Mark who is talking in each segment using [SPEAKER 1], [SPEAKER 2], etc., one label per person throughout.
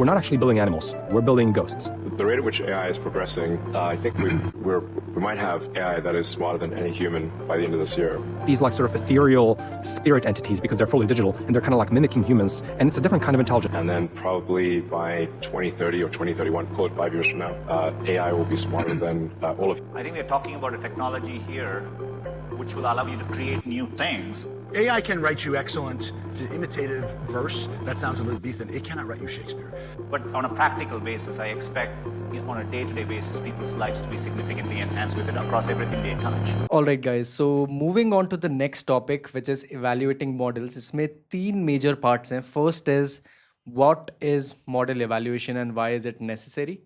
[SPEAKER 1] we're not actually building animals, we're building ghosts.
[SPEAKER 2] The rate at which AI is progressing, I think we might have AI that is smarter than any human by the end of this year.
[SPEAKER 1] These like sort of ethereal spirit entities, because they're fully digital and they're kind of like mimicking humans, and it's a different kind of intelligence.
[SPEAKER 2] And then probably by 2030 or 2031, call it 5 years from now, AI will be smarter than all of.
[SPEAKER 3] I think we're talking about a technology here which will allow you to create new things.
[SPEAKER 4] AI can write you excellent, imitative verse. That sounds Elizabethan. It cannot write you Shakespeare.
[SPEAKER 3] But on a practical basis, I expect on a day-to-day basis, people's lives to be significantly enhanced with it across everything they touch.
[SPEAKER 5] Alright guys, so moving on to the next topic, which is evaluating models. इसमें तीन major parts हैं. First is what is model evaluation and why is it necessary?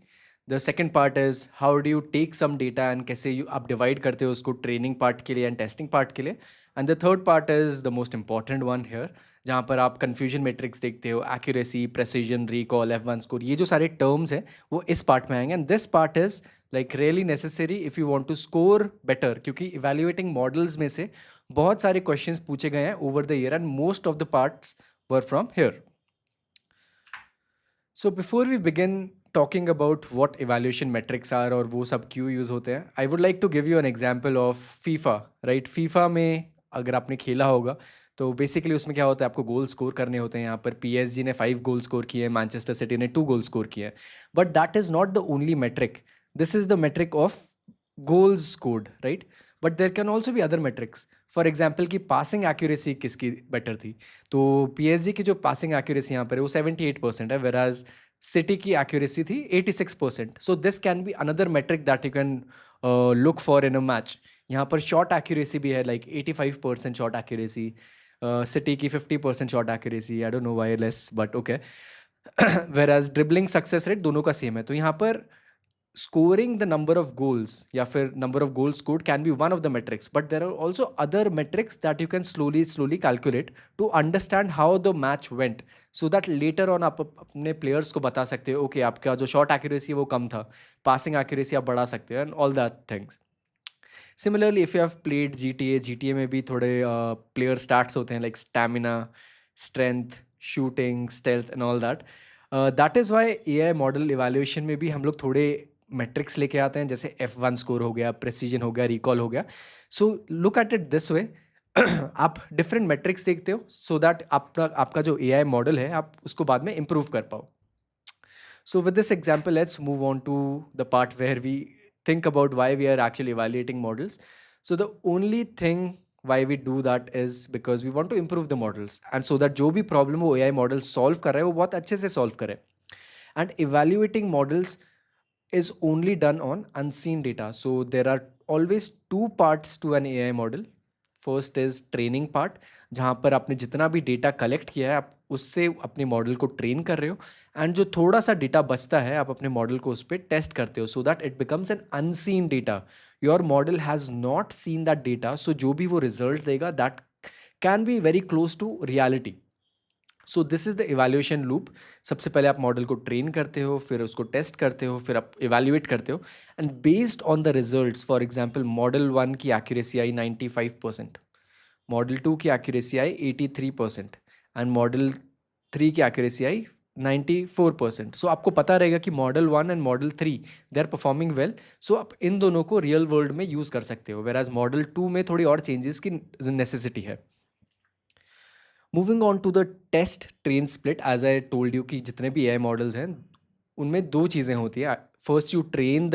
[SPEAKER 5] The second part is how do you take some data and कैसे आप divide करते हो उसको training part के लिए and testing part के लिए. And the third part is the most important one here, जहाँ पर आप confusion matrix देखते हो, accuracy, precision, recall, F1 score, ये जो सारे terms हैं वो इस part में आएंगे. And this part is like really necessary if you want to score better, क्योंकि evaluating models में से बहुत सारे questions पूछे गए हैं over the year and most of the parts were from here. So before we begin talking about what evaluation metrics are और वो सब क्यों यूज़ होते हैं, I would like to give you an example of FIFA, right? FIFA में अगर आपने खेला होगा तो बेसिकली उसमें क्या होता है, आपको गोल स्कोर करने होते हैं. यहाँ पर PSG ने 5 गोल स्कोर किए हैं, मैनचेस्टर सिटी ने 2 गोल स्कोर किए हैं. But that is not the only metric. This is the metric of goals scored, right? But there can also be other metrics. For example की पासिंग एक्यूरेसी किसकी better थी, तो PSG की जो passing accuracy यहाँ पर है वो 78% है, वेराज सिटी की एक्यूरेसी थी 86%. So this can be another metric that you can look for in a match. यहाँ पर शॉट एक्यूरेसी भी है, लाइक 85% शॉट एक्यूरेसी, सिटी की 50% shot accuracy. I don't know why less, but okay. वेराज dribbling success rate दोनों का same है. तो यहाँ पर scoring the number of goals या फिर number of goals scored can be one of the metrics, but there are also other metrics that you can slowly calculate to understand how the match went, so that later on आप अपने players को बता सकते हो okay आपका जो shot accuracy है वो कम था, passing accuracy आप बढ़ा सकते हो and all that things. Similarly, if you have played GTA में भी थोड़े player stats होते हैं like stamina, strength, shooting, stealth and all that. That is why AI model evaluation में भी हम लोग थोड़े मेट्रिक्स लेके आते हैं, जैसे F1 स्कोर हो गया, प्रेसिजन हो गया, रिकॉल हो गया. So look at it this way. आप डिफरेंट मेट्रिक्स देखते हो सो दैट आपका जो AI मॉडल है आप उसको बाद में इम्प्रूव कर पाओ. So with this example let's move on to the part where we think about why we are actually evaluating models. सो द ओनली थिंग why we do that is because we want to improve the models and so that जो भी problem वो AI model solve कर रहा है वो बहुत अच्छे से solve करे. And evaluating models is only done on unseen data. So there are always 2 parts to an AI model. First is training part, जहाँ पर आपने जितना भी data collect किया है आप उससे अपने model को train कर रहे हो, and जो थोड़ा सा data बचता है आप अपने model को उस पर test करते हो, so that it becomes an unseen data. Your model has not seen that data, so जो भी वो result देगा that can be very close to reality. So this is the evaluation loop. सबसे पहले आप मॉडल को ट्रेन करते हो, फिर उसको टेस्ट करते हो, फिर आप इवेल्युएट करते हो, and based on the results, for example model 1 की एक्यूरेसी आई 95%, मॉडल 2 की एक्यूरेसी आई 83% एंड मॉडल 3 की एक्यूरेसी आई 94%. सो आपको पता रहेगा कि model 1 and model 3 they are performing well. So आप इन दोनों को रियल वर्ल्ड में यूज़ कर सकते हो, वेराज मॉडल 2 में थोड़ी और चेंजेस की नेसेसिटी है. Moving on to the test train split, as I told you कि जितने भी AI मॉडल्स हैं उनमें 2 चीज़ें होती है. First you train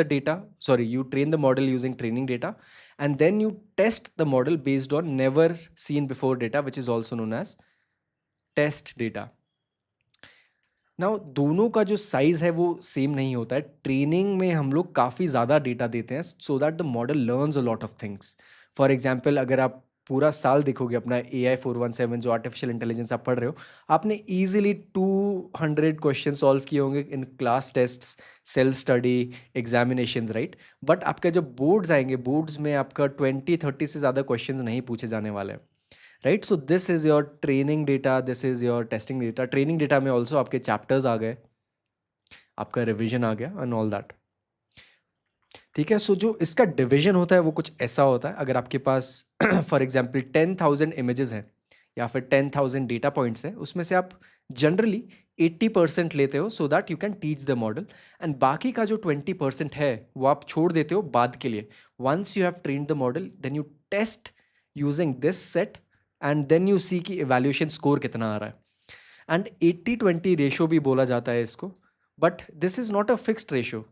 [SPEAKER 5] the model using training data, and then you test the model based on never seen before data, which is also known as test data. Now दोनों का जो साइज़ है वो सेम नहीं होता है. ट्रेनिंग में हम लोग काफ़ी ज़्यादा डेटा देते हैं so that the model learns a lot of things. For example अगर आप पूरा साल देखोगे अपना AI 417 जो आर्टिफिशियल इंटेलिजेंस आप पढ़ रहे हो, आपने ईजिली 200 क्वेश्चन सॉल्व किए होंगे in class tests, self study, examinations, right. But आपके जब बोर्ड्स आएंगे, बोर्ड्स में आपका 20-30 से ज़्यादा क्वेश्चंस नहीं पूछे जाने वाले हैं, right. So this is your training data, this is your testing data. Training data में ऑल्सो आपके चैप्टर्स आ गए, आपका रिविजन आ गया एंड ऑल दैट. ठीक है. सो जो इसका डिवीजन होता है वो कुछ ऐसा होता है. अगर आपके पास फॉर एग्जांपल 10,000 इमेजेस हैं या फिर 10,000 डेटा पॉइंट्स है, उसमें से आप जनरली 80% लेते हो so that you can teach the model, and बाकी का जो 20% है वो आप छोड़ देते हो बाद के लिए. Once you have trained the model then you test using this set and then you see कि इवैल्यूएशन स्कोर कितना आ रहा है. एंड 80-20 रेशो भी बोला जाता है इसको, but this is not a fixed ratio.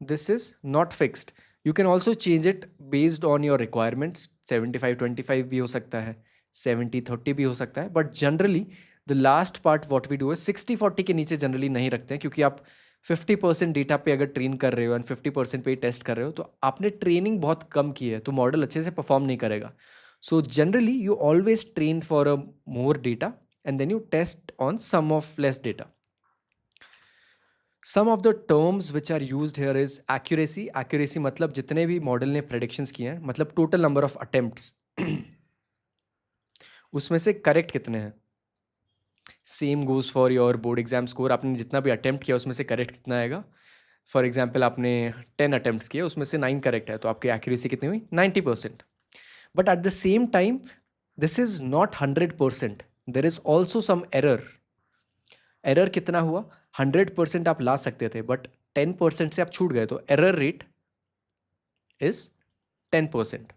[SPEAKER 5] This is not fixed. You can also change it based on your requirements. 75-25 भी हो सकता है, 70-30 भी हो सकता है, but generally the last part what we do is 60-40 के नीचे जनरली नहीं रखते हैं, क्योंकि आप 50% डेटा पे अगर ट्रेन कर रहे हो एंड 50% पे टेस्ट कर रहे हो तो आपने ट्रेनिंग बहुत कम की है, तो मॉडल अच्छे से परफॉर्म नहीं करेगा. So generally you always train for a more data and then you test on some of less data. Some of the terms which are used here is accuracy. Accuracy मतलब जितने भी model ने predictions किए हैं, मतलब total number of attempts उसमें से correct कितने हैं. Same goes for your board exam score. आपने जितना भी अटेम्प्ट किया उसमें से करेक्ट कितना आएगा. फॉर एग्जाम्पल आपने 10 अटेम्प्ट्स किए, उसमें से 9 करेक्ट है, तो आपकी एक्यूरेसी कितनी हुई? 90%. But at the same time this is not 100%. There is also some error. Error कितना हुआ? 100% आप ला सकते थे, बट 10% से आप छूट गए, तो एरर रेट इज 10%.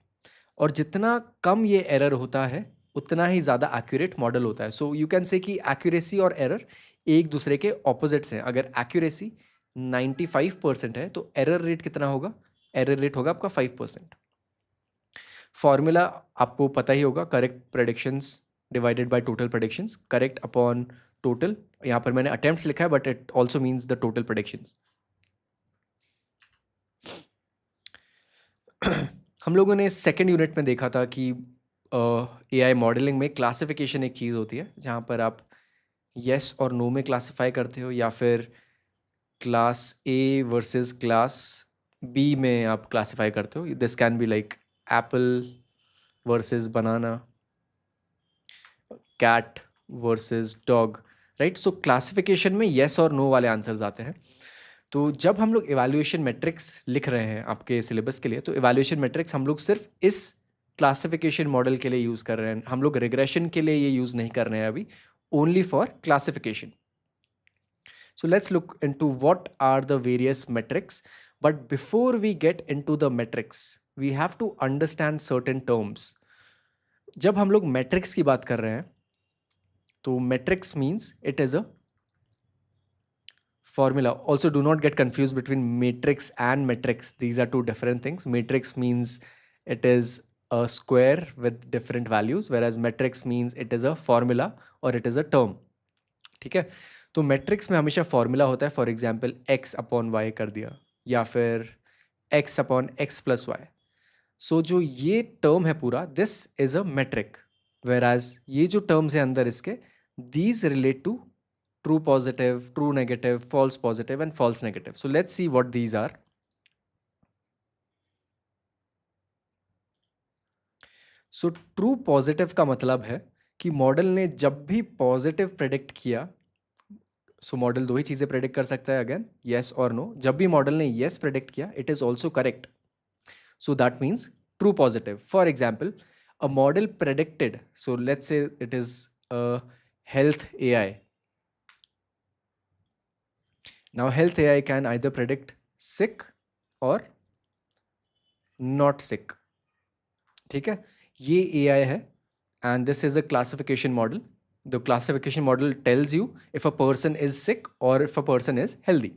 [SPEAKER 5] और जितना कम ये एरर होता है उतना ही ज़्यादा एक्यूरेट मॉडल होता है. सो यू कैन से कि एक्यूरेसी और एरर एक दूसरे के ऑपोजिट्स हैं. अगर एक्यूरेसी 95% है तो एरर रेट कितना होगा? एरर रेट होगा आपका 5%. फॉर्मूला आपको पता ही होगा, correct predictions divided by total predictions. Correct upon total. यहाँ पर मैंने अटेम्प्ट्स लिखा है but it also means the total predictions. हम लोगों ने सेकेंड यूनिट में देखा था कि AI मॉडलिंग में क्लासिफिकेशन एक चीज़ होती है जहाँ पर आप येस और नो में क्लासिफाई करते हो, या फिर class A versus class B में आप क्लासिफाई करते हो. This can be like apple versus banana, cat versus dog, right. So classification में येस और नो वाले आंसर्स आते हैं. तो जब हम लोग इवैल्यूएशन मैट्रिक्स लिख रहे हैं आपके सिलेबस के लिए, तो इवैल्यूएशन मैट्रिक्स हम लोग सिर्फ इस क्लासिफिकेशन मॉडल के लिए यूज़ कर रहे हैं. हम लोग रिग्रेशन के लिए ये यूज़ नहीं कर रहे हैं अभी, only for classification. So let's look into what are the various metrics. But before we get into the metrics, we have to understand certain terms. जब हम लोग metrics की बात कर रहे हैं, तो metrics means it is a formula. Also, do not get confused between matrix and metrics. These are two different things. Matrix means it is a square with different values, whereas metrics means it is a formula or it is a term. ठीक है. तो matrix में हमेशा formula होता है. For example x upon Y कर दिया, या फिर x upon X plus Y. So जो ये टर्म है पूरा, this is a metric. Whereas ये जो टर्म्स है अंदर इसके, these relate to true positive, true negative, false positive and false negative. So let's see what these are. So true positive का मतलब है कि मॉडल ने जब भी पॉजिटिव प्रेडिक्ट किया, सो मॉडल दो ही चीज़ें प्रेडिक्ट कर सकता है, अगेन येस और नो. जब भी मॉडल ने येस प्रेडिक्ट किया, it is also correct. So that means true positive. For example, a model predicted, so let's say it is a health AI. Now health AI can either predict sick और not सिक. ठीक है, ये AI है and this is a classification model. The classification model tells you if a person is sick or if a person is healthy.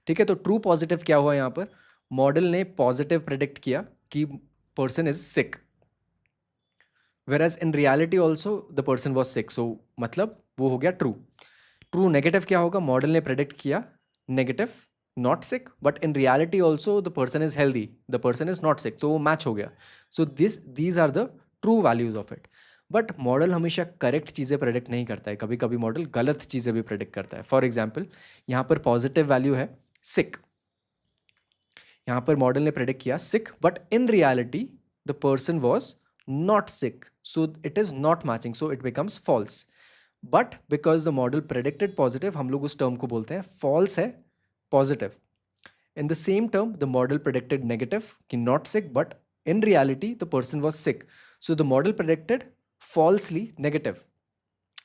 [SPEAKER 5] ठीक है, तो true positive क्या हुआ यहाँ पर? मॉडल ने पॉजिटिव प्रेडिक्ट किया कि person is sick, whereas in reality also the person was sick. So मतलब वो हो गया ट्रू. ट्रू नेगेटिव क्या होगा? मॉडल ने प्रेडिक्ट किया negative, not sick, but in reality also the person is healthy, the person is not sick, तो वो मैच हो गया. So these are the true values of it. But model हमेशा correct चीज़ें प्रेडिक्ट नहीं करता है, कभी कभी मॉडल गलत चीज़ें भी प्रेडिक्ट करता है. फॉर एग्जाम्पल, यहाँ पर पॉजिटिव वैल्यू है सिक. यहाँ पर मॉडल ने प्रेडिक्ट किया sick, but in reality the person was not sick, so it is not matching, so it becomes false. But because the model predicted positive, हम लोग उस टर्म को बोलते हैं फॉल्स है positive. In the same term the model predicted negative कि not sick, but in reality the person was sick, so the model predicted falsely negative.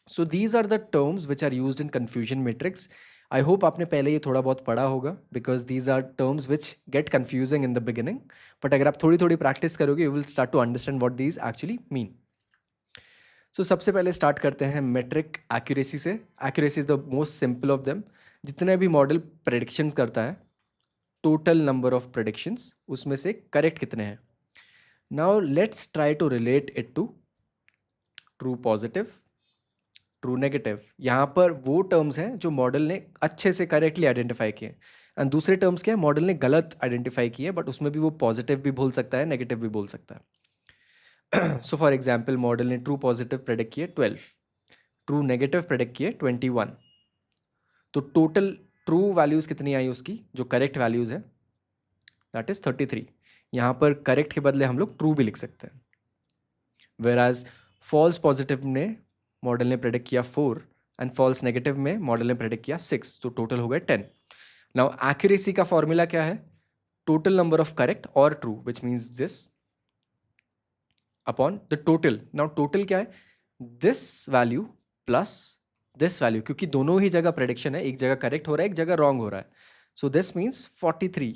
[SPEAKER 5] So these are the terms which are used in confusion matrix. I hope आपने पहले ये थोड़ा बहुत पढ़ा होगा, because these are terms which get confusing in the beginning. But अगर आप थोड़ी थोड़ी practice करोगे, you will start to understand what these actually mean. So सबसे पहले start करते हैं metric accuracy से. Accuracy is the most simple of them. जितने भी model predictions करता है, total number of predictions, उसमें से correct कितने हैं. Now let's try to relate it to true positive, true negative. यहाँ पर वो टर्म्स हैं जो मॉडल ने अच्छे से करेक्टली आइडेंटिफाई किए, एंड दूसरे टर्म्स क्या है, मॉडल ने गलत आइडेंटिफाई किए, बट उसमें भी वो पॉजिटिव भी बोल सकता है, नेगेटिव भी बोल सकता है. सो फॉर एग्जाम्पल, मॉडल ने ट्रू पॉजिटिव प्रेडिक्ट किए 12, ट्रू नेगेटिव प्रेडिक्ट किए 21. तो टोटल ट्रू वैल्यूज़ कितनी आई उसकी, जो करेक्ट वैल्यूज़ है, दैट इज़ 33. यहाँ पर करेक्ट के बदले हम लोग ट्रू भी लिख सकते हैं. वेराज फॉल्स पॉजिटिव ने मॉडल ने प्रेडिक्ट किया 4, एंड फॉल्स नेगेटिव में मॉडल ने प्रेडिक्ट किया 6, तो टोटल हो गए 10. नाउ एक्यूरेसी का फॉर्मूला क्या है, टोटल नंबर ऑफ करेक्ट और true, which means this upon the total. Now total क्या है, this value plus this value, क्योंकि दोनों ही जगह प्रेडिक्शन है, एक जगह करेक्ट हो रहा है, एक जगह रॉन्ग हो रहा है. So this means 43.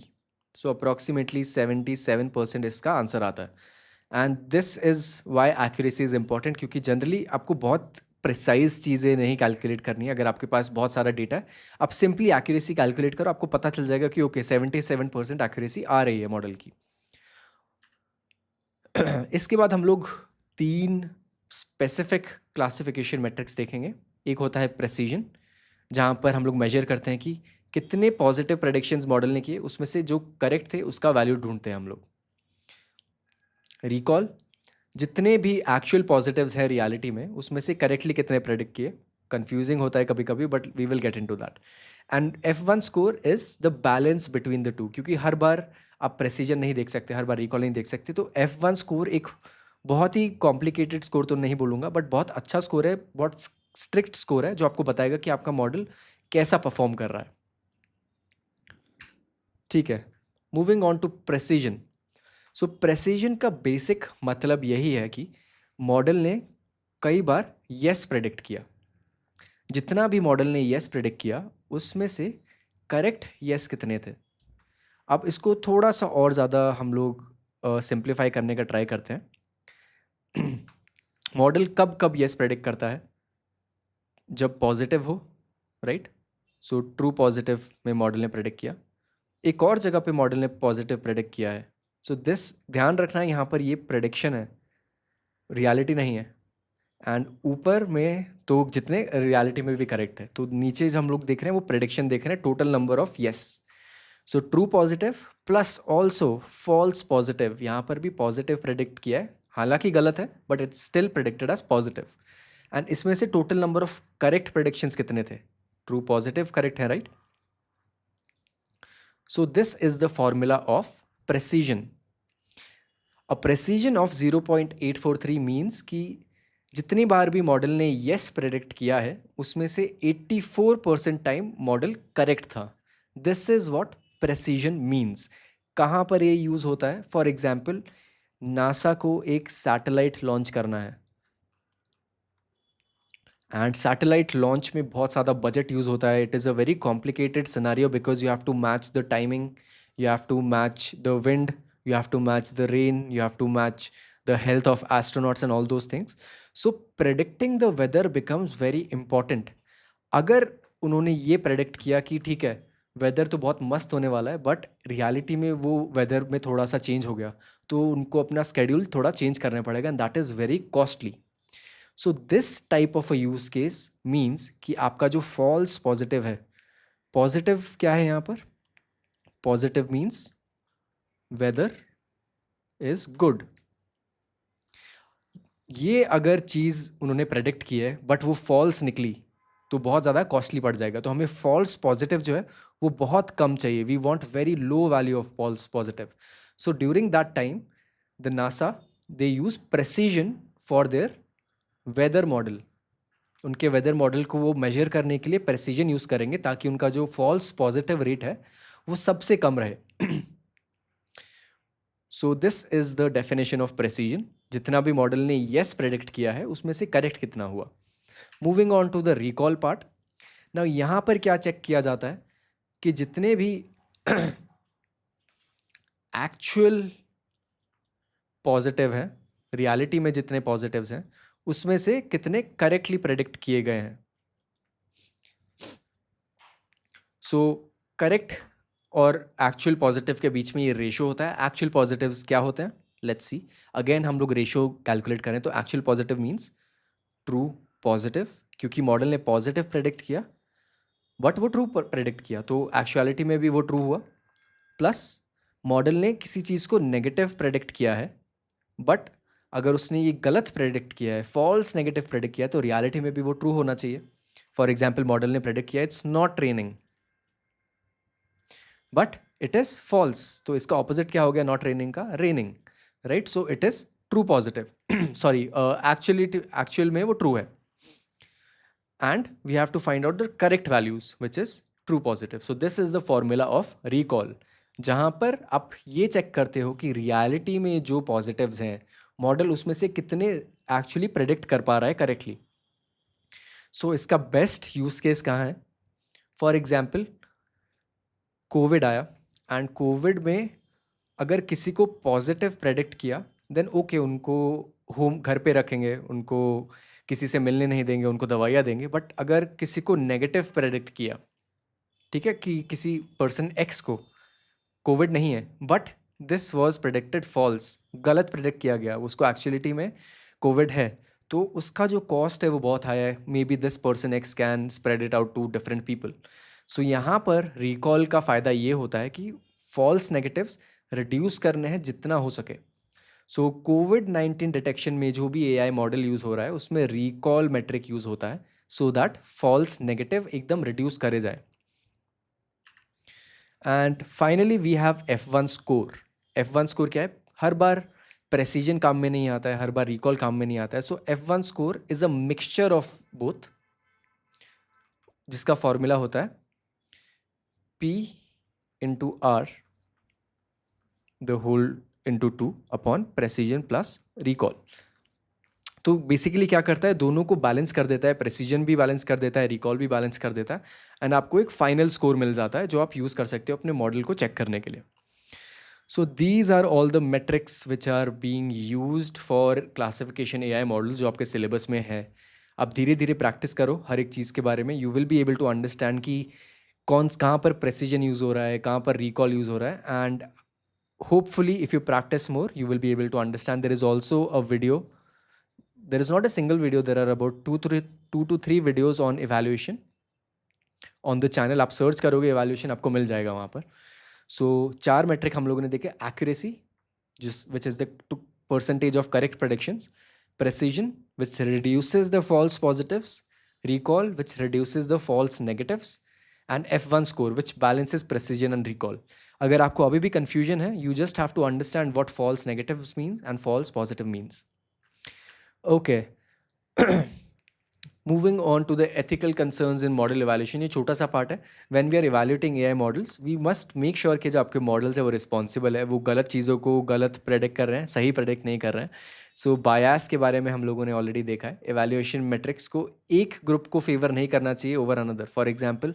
[SPEAKER 5] So approximately 77% इसका आंसर आता है. And this is why accuracy is important, क्योंकि जनरली आपको बहुत प्रिसाइज चीज़ें नहीं कैलकुलेट करनी है. अगर आपके पास बहुत सारा डेटा है, आप सिंपली एक्यूरेसी कैलकुलेट करो, आपको पता चल जाएगा कि ओके 77% एक्यूरेसी आ रही है मॉडल की. इसके बाद हम लोग 3 स्पेसिफिक क्लासिफिकेशन मैट्रिक्स देखेंगे. एक होता है प्रेसिजन, जहाँ पर हम लोग मेजर करते हैं कि कितने पॉजिटिव प्रेडिक्शंस मॉडल ने किए, उसमें से जो करेक्ट थे उसका वैल्यू ढूंढते हैं हम लोग. रिकॉल, जितने भी एक्चुअल पॉजिटिव्स हैं रियलिटी में, उसमें से करेक्टली कितने प्रेडिक्ट किए. कंफ्यूजिंग होता है कभी कभी, but we will get into that. And F1 score is the balance between the two, क्योंकि हर बार आप प्रेसिजन नहीं देख सकते, हर बार रिकॉल नहीं देख सकते. तो F1 स्कोर एक बहुत ही कॉम्प्लिकेटेड स्कोर तो नहीं बोलूँगा, बट बहुत अच्छा स्कोर है, बहुत स्ट्रिक्ट स्कोर है, जो आपको बताएगा कि आपका मॉडल कैसा परफॉर्म कर रहा है. ठीक है, moving on to precision. So precision का बेसिक मतलब यही है कि मॉडल ने कई बार येस प्रेडिक्ट किया. जितना भी मॉडल ने येस प्रेडिक्ट किया, उसमें से करेक्ट येस कितने थे. अब इसको थोड़ा सा और ज़्यादा हम लोग सिंप्लीफाई करने का ट्राई करते हैं. मॉडल कब कब येस प्रेडिक्ट करता है, जब पॉजिटिव हो, राइट. सो ट्रू पॉजिटिव में मॉडल ने प्रेडिक्ट किया, एक और जगह पे मॉडल ने पॉजिटिव प्रेडिक्ट किया है. सो दिस ध्यान रखना है, यहाँ पर ये प्रेडिक्शन है, रियलिटी नहीं है. एंड ऊपर में तो जितने रियलिटी में भी करेक्ट है, तो नीचे जो हम लोग देख रहे हैं वो प्रेडिक्शन देख रहे हैं, total number of yes. So true positive plus also false positive, यहाँ पर भी पॉजिटिव प्रेडिक्ट किया है, हालांकि गलत है, but it's still predicted as positive. And इसमें से total number of correct predictions कितने थे, ट्रू पॉजिटिव करेक्ट है, right. So this is the formula of precision. A precision of 0.843 means कि जितनी बार भी मॉडल ने येस प्रेडिक्ट किया है, उसमें से 84% टाइम मॉडल करेक्ट था. This is what precision means. कहाँ पर ये यूज़ होता है, फॉर एग्जाम्पल नासा को एक सैटेलाइट लॉन्च करना है, एंड सैटेलाइट लॉन्च में बहुत ज़्यादा बजट यूज़ होता है. It is a very complicated scenario, because you have to match the timing, you have to match the wind, you have to match the rain, you have to match the health of astronauts and all those things. So predicting the weather becomes very important. अगर उन्होंने ये predict किया कि ठीक है weather तो बहुत मस्त होने वाला है, बट रियलिटी में वो वेदर में थोड़ा सा चेंज हो गया, तो उनको अपना स्केड्यूल थोड़ा चेंज करना पड़ेगा, and that is very costly. So this type of a use case means कि आपका जो फॉल्स पॉजिटिव है, पॉजिटिव क्या है यहाँ पर, positive means weather is good. ये अगर चीज़ उन्होंने प्रेडिक्ट की है बट वो फॉल्स निकली, तो बहुत ज़्यादा कॉस्टली पड़ जाएगा. तो हमें फॉल्स पॉजिटिव जो है वो बहुत कम चाहिए. We want very low value of false positive. So during that time the NASA they use precision for their weather model. उनके वेदर मॉडल को वो मेजर करने के लिए प्रेसिजन यूज़ करेंगे, ताकि उनका जो फॉल्स पॉजिटिव रेट है वो सबसे कम रहे. सो this is the definition of precision. जितना भी मॉडल ने येस प्रेडिक्ट किया है उसमें से करेक्ट कितना हुआ। Moving on to the recall part. Now यहाँ पर क्या चेक किया जाता है कि जितने भी एक्चुअल पॉजिटिव हैं, रियलिटी में जितने पॉजिटिव्स हैं उसमें से कितने करेक्टली प्रेडिक्ट किए गए हैं। सो करेक्ट और एक्चुअल पॉजिटिव के बीच में ये रेशो होता है। एक्चुअल पॉजिटिव्स क्या होते हैं, लेट्स सी। अगेन हम लोग रेशो कैलकुलेट करें तो actual positive means true positive, क्योंकि मॉडल ने पॉजिटिव प्रेडिक्ट किया बट वो ट्रू प्रेडिक्ट किया तो एक्चुअलिटी में भी वो ट्रू हुआ, प्लस मॉडल ने किसी चीज़ को नेगेटिव प्रेडिक्ट किया है बट अगर उसने ये गलत प्रेडिक्ट किया है, फॉल्स नेगेटिव प्रेडिक्ट किया है, तो रियलिटी में भी वो ट्रू होना चाहिए। फॉर एग्जाम्पल मॉडल ने प्रेडिक्ट किया it's not raining but it is false, तो इसका ऑपोजिट क्या हो गया नॉट रेनिंग का, raining, right. So it is true positive sorry actual में वो ट्रू है and we have to find out the correct values which is true positive. So this is the formula of recall, जहाँ पर आप ये check करते हो कि रियलिटी में जो पॉजिटिव्स हैं मॉडल उसमें से कितने एक्चुअली प्रेडिक्ट कर पा रहा है करेक्टली। सो इसका बेस्ट यूज़ केस कहाँ है, फॉर एग्जाम्पल कोविड आया एंड कोविड में अगर किसी को पॉजिटिव प्रेडिक्ट किया देन ओके, उनको होम घर पे रखेंगे, उनको किसी से मिलने नहीं देंगे, उनको दवाइयाँ देंगे। बट अगर किसी को नेगेटिव प्रेडिक्ट किया, ठीक है, कि किसी पर्सन एक्स को कोविड नहीं है but this was predicted false, गलत प्रेडिक्ट किया गया, उसको एक्चुअलिटी में कोविड है, तो उसका जो कॉस्ट है वो बहुत हाई है। Maybe this person X can spread it out to different people. So यहाँ पर रिकॉल का फ़ायदा ये होता है कि फॉल्स नेगेटिव्स रिड्यूस करने हैं जितना हो सके। सो कोविड-19 डिटेक्शन में जो भी एआई मॉडल यूज़ हो रहा है उसमें रिकॉल मेट्रिक यूज़ होता है सो दैट फॉल्स नेगेटिव एकदम रिड्यूस करे जाए। And finally we have F1 score. F1 score क्या है, हर बार प्रेसिजन काम में नहीं आता है, हर बार रिकॉल काम में नहीं आता है। So F1 score is a mixture of both, जिसका फॉर्मूला होता है P into R the whole into 2 upon precision plus recall. तो बेसिकली क्या करता है, दोनों को बैलेंस कर देता है, प्रेसिजन भी बैलेंस कर देता है, रिकॉल भी बैलेंस कर देता है एंड आपको एक फाइनल स्कोर मिल जाता है जो आप यूज़ कर सकते हो अपने मॉडल को चेक करने के लिए। So these are all the metrics which are being used for classification AI models जो आपके सिलेबस में है। आप धीरे धीरे प्रैक्टिस करो हर एक चीज़ के बारे में, you will be able to understand कि कहाँ पर प्रेसिजन यूज़ हो रहा है, कहाँ पर रिकॉल यूज़ हो रहा है। And hopefully if you practice more you will be able to understand. There is also a video, there is not a single video, there are about 2 to 3 videos on evaluation on the channel. आप search करोगे evaluation आपको मिल जाएगा वहाँ पर। सो 4 metric हम लोगों ने देखे, accuracy which is the percentage of correct predictions, precision which reduces the false positives, recall which reduces the false negatives, and F1 score which balances precision and recall. अगर आपको अभी भी confusion है, you just have to understand what false negatives means and false positive means. Okay. Moving on to the ethical concerns in model evaluation. ये छोटा सा part है. When we are evaluating AI models, we must make sure कि जो आपके models है वो responsible है, वो गलत चीज़ों को गलत प्रेडिक्ट कर रहे हैं, सही प्रेडिक्ट नहीं कर रहे हैं. सो बायास के बारे में हम लोगों ने ऑलरेडी देखा है. एवेल्यूएशन मेट्रिक्स को एक ग्रुप को फेवर नहीं करना चाहिए over another. For example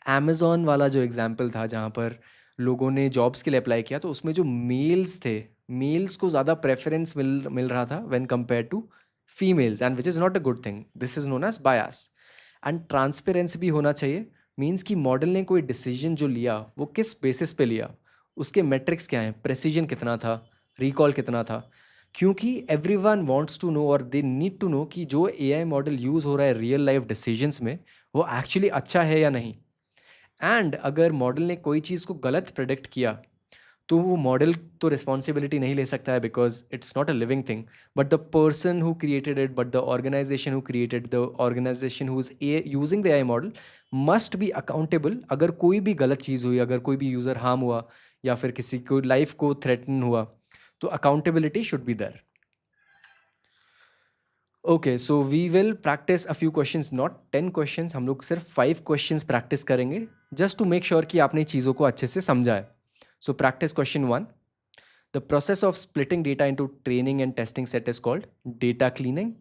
[SPEAKER 5] Amazon वाला जो एग्जाम्पल था जहाँ पर लोगों ने जॉब्स के लिए अप्लाई किया तो उसमें जो मेल्स थे, मेल्स को ज़्यादा प्रेफरेंस मिल रहा था when compare to females, and which is not a good thing. This is known as bias. And transparency भी होना चाहिए. मीन्स कि मॉडल ने कोई डिसीजन जो लिया वो किस बेसिस पे लिया, उसके मेट्रिक्स क्या हैं, प्रेसिजन कितना था, रिकॉल कितना था. क्योंकि एवरीवन वांट्स टू नो और दे नीड टू नो कि जो एआई मॉडल यूज़ हो रहा है रियल लाइफ डिसीजंस में वो एक्चुअली अच्छा है या नहीं. एंड अगर मॉडल ने कोई चीज़ को गलत प्रेडिक्ट किया तो वो मॉडल तो रिस्पॉन्सिबिलिटी नहीं ले सकता है because it's not a living thing, but the person who created it, but the organization who created, the organization who is using the AI model must be accountable. अगर कोई भी गलत चीज़ हुई, अगर कोई भी यूज़र हार्म हुआ या फिर किसी को लाइफ को थ्रेटन हुआ तो accountability should be there. Okay, so we will practice a few questions, not 10 questions. हम लोग सिर्फ 5 क्वेश्चंस प्रैक्टिस करेंगे जस्ट टू मेक श्योर कि आपने चीज़ों को अच्छे से समझा है. So practice question 1. The process of splitting data into training and testing set is called data cleaning,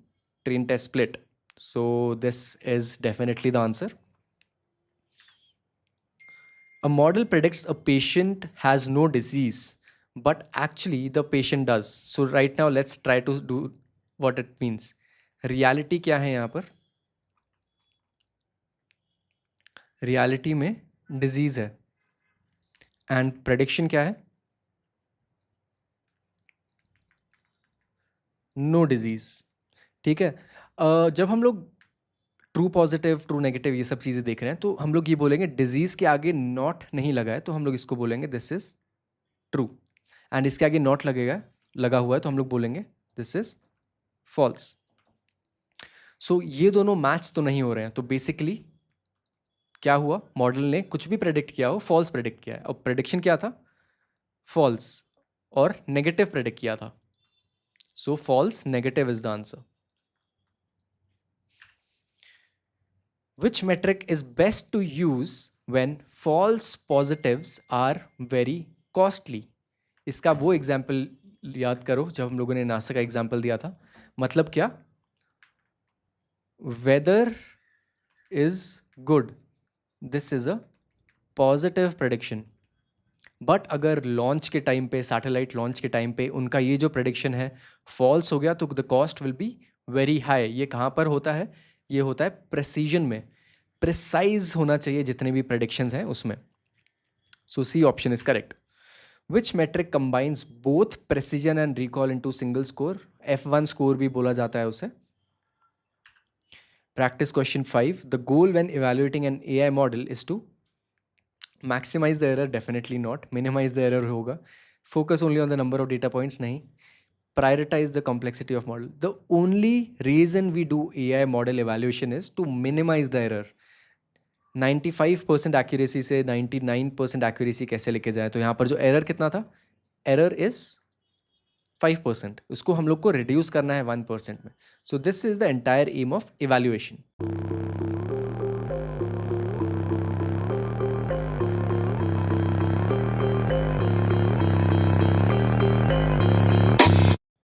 [SPEAKER 5] train test split. So this is definitely the answer. A model predicts a patient has no disease, but actually the patient does. So right now let's try to do what it means. Reality क्या है यहाँ पर? Reality में disease है and prediction क्या है? No disease. ठीक है. जब हम लोग ट्रू पॉजिटिव ट्रू नेगेटिव ये सब चीज़ें देख रहे हैं तो हम लोग ये बोलेंगे डिजीज के आगे नॉट नहीं लगा है तो हम लोग इसको बोलेंगे दिस इज ट्रू. एंड इसके आगे नॉट लगा हुआ है तो हम लोग बोलेंगे दिस इज फॉल्स. सो ये दोनों मैच तो नहीं हो रहे हैं. तो बेसिकली क्या हुआ, मॉडल ने कुछ भी प्रेडिक्ट किया हो फॉल्स प्रेडिक्ट किया है. और प्रेडिक्शन क्या था? फॉल्स. और नेगेटिव प्रेडिक्ट किया था. So false negative is the answer. Which metric is best to use when false positives are very costly? इसका वो एग्जाम्पल याद करो जब हम लोगों ने नासा का एग्जाम्पल दिया था. मतलब क्या? Weather is good. This is a positive prediction. But अगर लॉन्च के टाइम पे, सैटेलाइट लॉन्च के टाइम पे उनका ये जो प्रेडिक्शन है फॉल्स हो गया तो the cost will be very high. ये कहाँ पर होता है? ये होता है प्रेसिजन में. प्रिसाइज होना चाहिए जितने भी प्रेडिक्शंस हैं उसमें. So C option is correct. Which metric combines both precision and recall into single score? F1 score भी बोला जाता है उसे. Practice question 5. The goal when evaluating an AI model is to maximize the error, definitely not. Minimize the error होगा. Focus only on the number of data points, नहीं. Prioritize the complexity of model. The only reason we do AI model evaluation is to minimize the error. 95% accuracy से 99% accuracy कैसे लेके जाए? तो यहाँ पर जो error कितना था? Error is 5%. उसको हम लोग को reduce करना है 1% में. So this is the entire aim of evaluation.